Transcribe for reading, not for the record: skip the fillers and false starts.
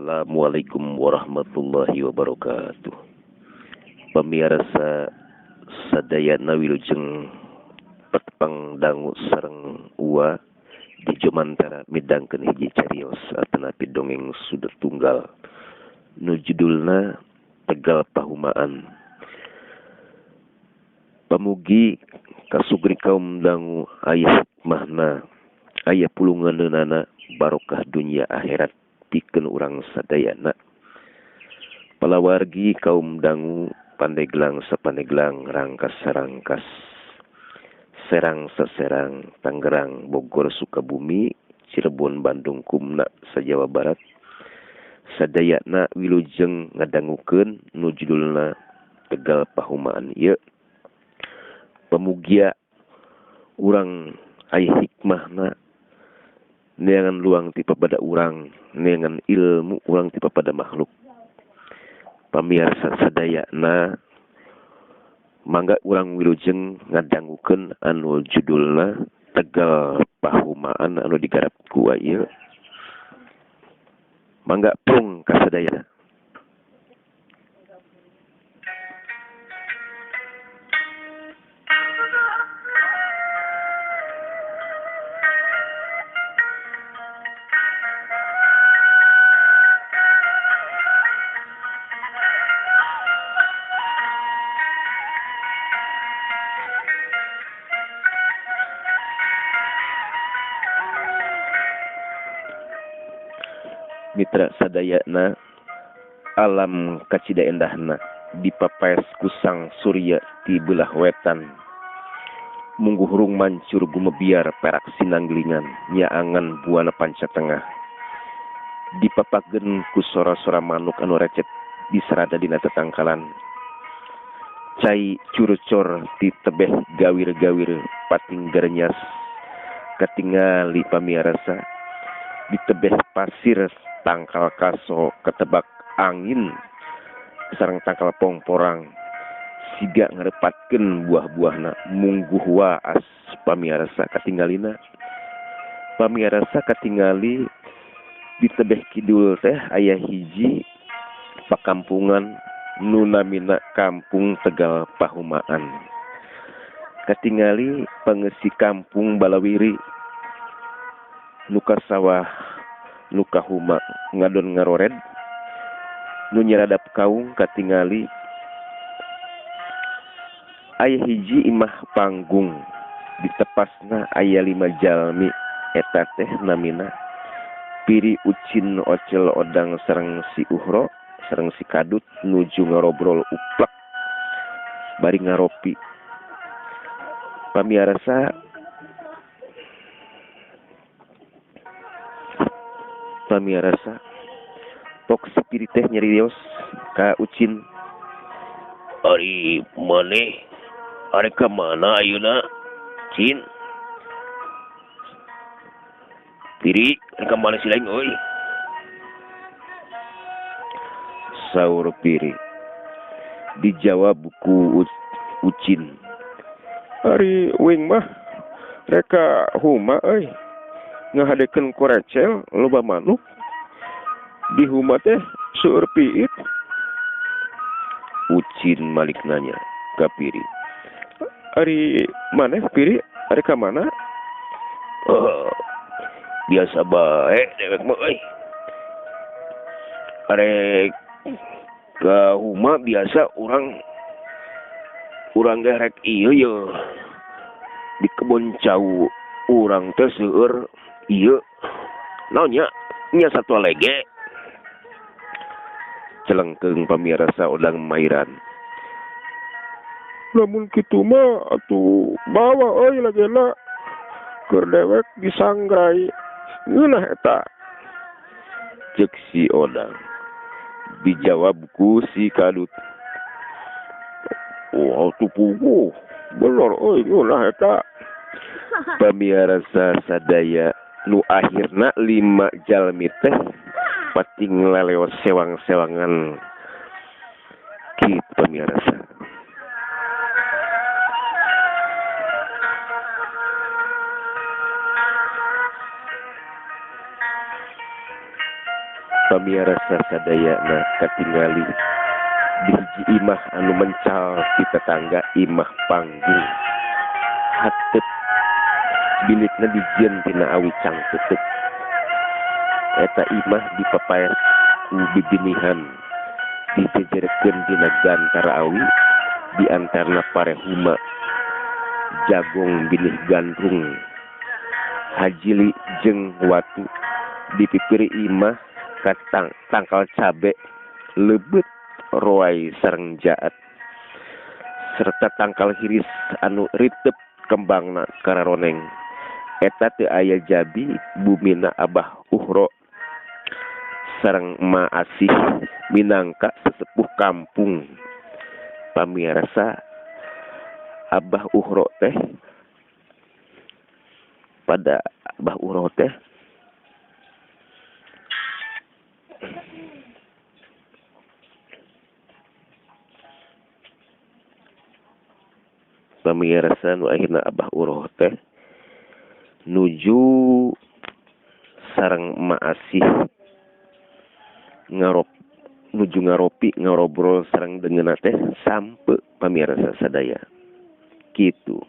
Assalamualaikum warahmatullahi wabarakatuh. Pemirsa sadayana wilujeng petpang dangu sareng ua di Jomantara midangkeun hiji carios atanapi dongeng sudut tunggal nu judulna Tegal Pahumaan. Pamugi kasugri kaum dangu aya hikmahna, aya pulunganeunana barokah dunia akhirat pikeun urang sadayana. Palawargi kaum dangu pandeglang sapandeglang, rangkas sarangkas, serang saserang, Tangerang, Bogor, Sukabumi, Cirebon, Bandung, kumna sajawa barat. Sadayana wilujeng ngadangukeun nu judulna Tegal Pahumaan ieu. Pamugia urang aya hikmahna, neangan luang ti papada urang, neangan ilmu urang ti papada makhluk. Pamirsa sadayana mangga urang wilujeng ngadangukeun anu judulna Tegal Pahumaan anu digarap ku ieu. Mangga pung ka sadayana. Mitra sadayana, alam kacida endahna dipapaes kusang surya ti belah wetan. Mungguh hurung mancur gumebiar perak sinanggelingan, nyaangan buana panca tengah. Dipapagen ku sora-sora manuk anu recet disarada dina tetangkalan. Cai curucor ti tebeh gawir-gawir pating garnyas katingali pamiarsa di tebeh pasir tangkal kaso ketebak angin sareng tangkal pongporang siga ngarepatkeun buah-buahna. Mungguh waas pamiarsa katinggalina. Pamiarsa katingali di tebeh kidul teh aya hiji pakampungan nu namina Kampung Tegal Pahumaan. Katingali pangeusi kampung Balawiri nuka sawah nuka huma ngadon ngarored nu nyeradap kaung. Katingali aya hiji imah panggung di tepasna aya 5 jalmi eta teh namina Piri, Ucin, Ocel, Odang sareng si Uhro sareng si Kadut nuju ngarobrol uplak bari ngaropi. Pamiarsa pok si Piri teh nyarios ka Ucin, "Ari maneh arek ka mana ayeuna, Cin?" "Piri, arek ka mana si laing euy?" saur Piri. Dijawab ku Ucin, "Ari uing mah reka huma euy, ngahadekeun ku recel loba manuk. Di huma teh seueur piit." Ucin malik nanya ka Piri, "Ari maneh Piri, ari ka mana?" "Biasa bae dewek mah euy. Arek ka huma biasa urang ge rek ieu ye di kebon cau urang teh seueur ieu naon nya satwa lege." Celengkeung pamirsa Odang mairan, "Lamun kitu mah atuh bawa euy lagena keur dewek disangrai ngeunah eta," ceuk si Odang. Dijawab ku si Kadut, "Oh atuh puguh bener euy ngeunah eta." Pamirsa sadaya nu akhirna 5 jalmi teh pating laleos sewang-sewangan kitu pamirsa. pamirsa sadayana katingali di hiji imah anu mencal di tetangga imah panggung hatep bilitna dijieun tina awi cangkeuteuk eta imah dipapayas ku bibinihan dijejerekeun dina gantara awi di antarna parehuma jagong binih gandrung hajili jeung watu dipipiri imah tangkal cabe lebeut roai sareng jaat serta tangkal hiris anu ritep kembangna kararoneng eta teu aya jabi bumina Abah Uhro sareng Ma Asih minangka sesepuh kampung. Pamirsa Abah Uhro teh pada Abah Uhro teh pamirsa nu akhirna Abah Uhro teh nuju sareng Ma Asih nuju ngaropi ngarobrol sareng deungeunna teh sampe pamirsa sadaya kitu.